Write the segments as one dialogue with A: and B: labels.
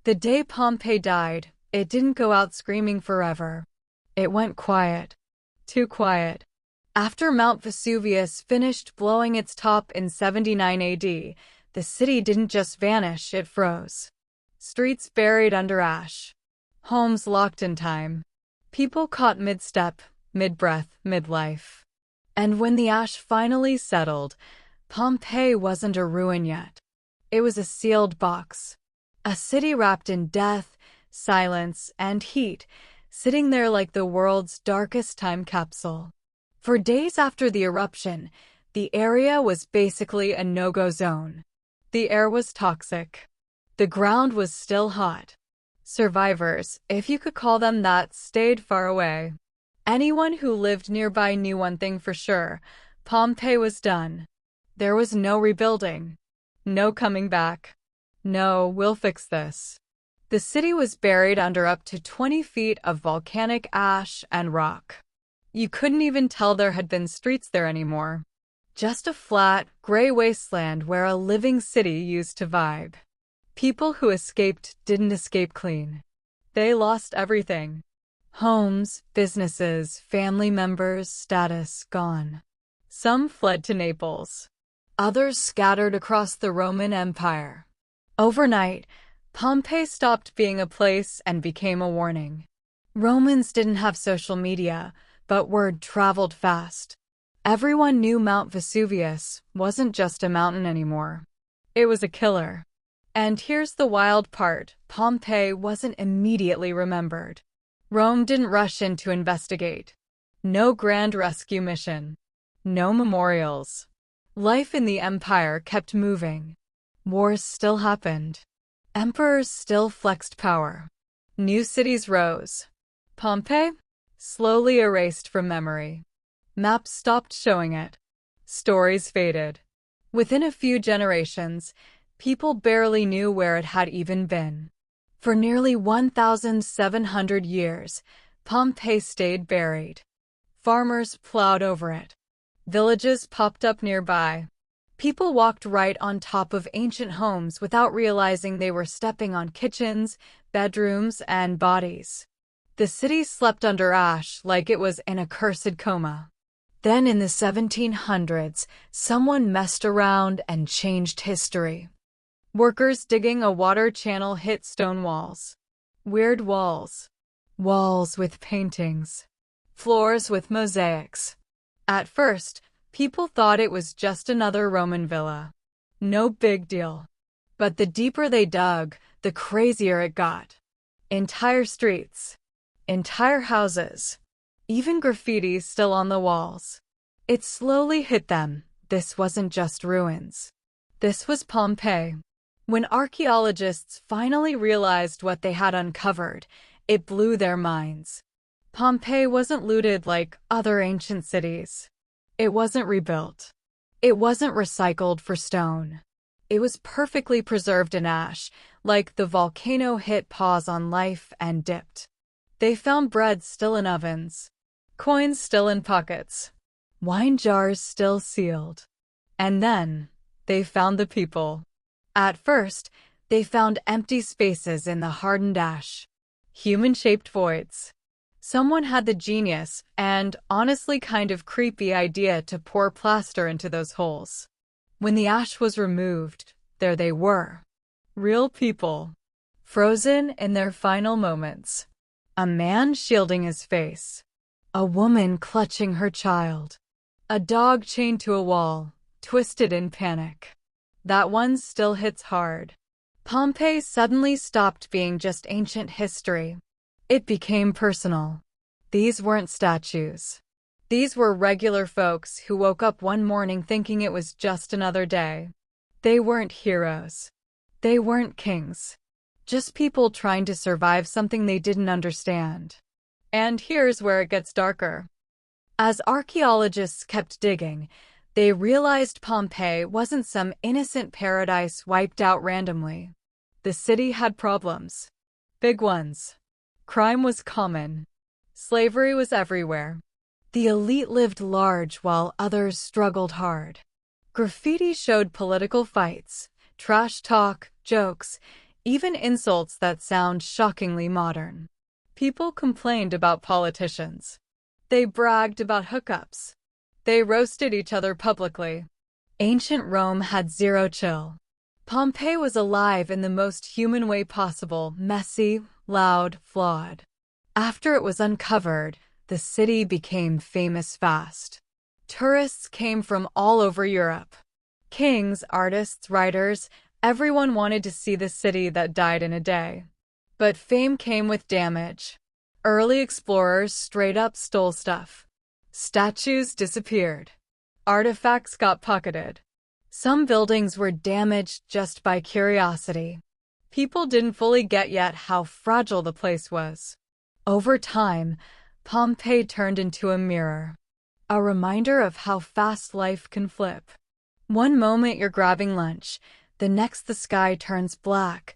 A: The day Pompeii died, it didn't go out screaming forever. It went quiet. Too quiet. After Mount Vesuvius finished blowing its top in 79 AD, the city didn't just vanish, it froze. Streets buried under ash. Homes locked in time. People caught mid-step, mid-breath, mid-life. And when the ash finally settled, Pompeii wasn't a ruin yet. It was a sealed box. A city wrapped in death, silence, and heat, sitting there like the world's darkest time capsule. For days after the eruption, the area was basically a no-go zone. The air was toxic. The ground was still hot. Survivors, if you could call them that, stayed far away. Anyone who lived nearby knew one thing for sure: Pompeii was done. There was no rebuilding. No coming back. No, we'll fix this. The city was buried under up to 20 feet of volcanic ash and rock. You couldn't even tell there had been streets there anymore. Just a flat, gray wasteland where a living city used to vibe. People who escaped didn't escape clean. They lost everything. Homes, businesses, family members, status, gone. Some fled to Naples. Others scattered across the Roman Empire. Overnight, Pompeii stopped being a place and became a warning. Romans didn't have social media, but word traveled fast. Everyone knew Mount Vesuvius wasn't just a mountain anymore. It was a killer. And here's the wild part: Pompeii wasn't immediately remembered. Rome didn't rush in to investigate. No grand rescue mission. No memorials. Life in the empire kept moving. Wars still happened. Emperors still flexed power. New cities rose. Pompeii? Slowly erased from memory. Maps stopped showing it. Stories faded. Within a few generations, people barely knew where it had even been. For nearly 1,700 years, Pompeii stayed buried. Farmers plowed over it. Villages popped up nearby. People walked right on top of ancient homes without realizing they were stepping on kitchens, bedrooms, and bodies. The city slept under ash like it was in a cursed coma. Then in the 1700s, someone messed around and changed history. Workers digging a water channel hit stone walls. Weird walls. Walls with paintings. Floors with mosaics. At first, people thought it was just another Roman villa. No big deal. But the deeper they dug, the crazier it got. Entire streets. Entire houses. Even graffiti still on the walls. It slowly hit them. This wasn't just ruins. This was Pompeii. When archaeologists finally realized what they had uncovered, it blew their minds. Pompeii wasn't looted like other ancient cities. It wasn't rebuilt. It wasn't recycled for stone. It was perfectly preserved in ash, like the volcano hit pause on life and dipped. They found bread still in ovens, coins still in pockets, wine jars still sealed. And then, they found the people. At first, they found empty spaces in the hardened ash. Human-shaped voids. Someone had the genius, and honestly kind of creepy idea, to pour plaster into those holes. When the ash was removed, there they were. Real people. Frozen in their final moments. A man shielding his face. A woman clutching her child. A dog chained to a wall, twisted in panic. That one still hits hard. Pompeii suddenly stopped being just ancient history. It became personal. These weren't statues. These were regular folks who woke up one morning thinking it was just another day. They weren't heroes. They weren't kings. Just people trying to survive something they didn't understand. And here's where it gets darker. As archaeologists kept digging, they realized Pompeii wasn't some innocent paradise wiped out randomly. The city had problems. Big ones. Crime was common. Slavery was everywhere. The elite lived large while others struggled hard. Graffiti showed political fights, trash talk, jokes, even insults that sound shockingly modern. People complained about politicians. They bragged about hookups. They roasted each other publicly. Ancient Rome had zero chill. Pompeii was alive in the most human way possible, messy, loud, flawed. After it was uncovered, the city became famous fast. Tourists came from all over Europe. Kings, artists, writers, everyone wanted to see the city that died in a day. But fame came with damage. Early explorers straight up stole stuff. Statues disappeared. Artifacts got pocketed. Some buildings were damaged just by curiosity. People didn't fully get yet how fragile the place was. Over time, Pompeii turned into a mirror. A reminder of how fast life can flip. One moment you're grabbing lunch, the next the sky turns black,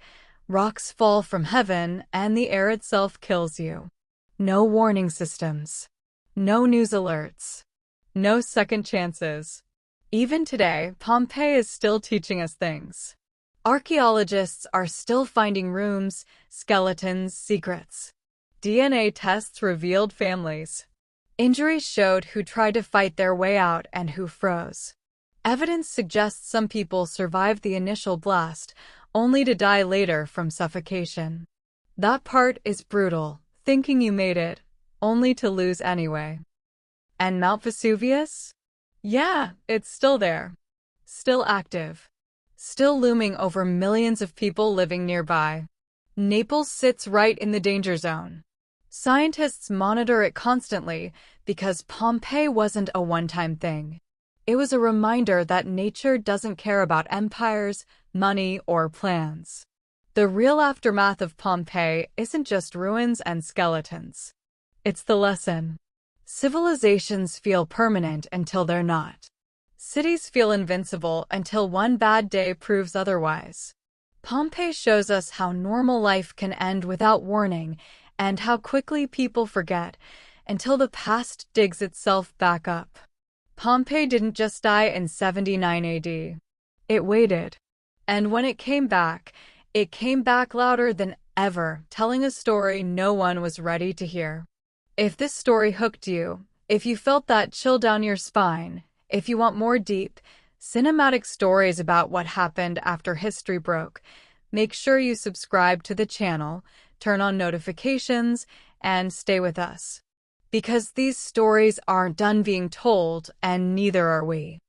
A: rocks fall from heaven, and the air itself kills you. No warning systems. No news alerts. No second chances. Even today, Pompeii is still teaching us things. Archaeologists are still finding rooms, skeletons, secrets. DNA tests revealed families. Injuries showed who tried to fight their way out and who froze. Evidence suggests some people survived the initial blast, only to die later from suffocation. That part is brutal, thinking you made it, only to lose anyway. And Mount Vesuvius? Yeah, it's still there. Still active. Still looming over millions of people living nearby. Naples sits right in the danger zone. Scientists monitor it constantly because Pompeii wasn't a one-time thing. It was a reminder that nature doesn't care about empires, money, or plans. The real aftermath of Pompeii isn't just ruins and skeletons. It's the lesson. Civilizations feel permanent until they're not. Cities feel invincible until one bad day proves otherwise. Pompeii shows us how normal life can end without warning and how quickly people forget until the past digs itself back up. Pompeii didn't just die in 79 AD. It waited. And when it came back louder than ever, telling a story no one was ready to hear. If this story hooked you, if you felt that chill down your spine, if you want more deep, cinematic stories about what happened after history broke, make sure you subscribe to the channel, turn on notifications, and stay with us. Because these stories aren't done being told, and neither are we.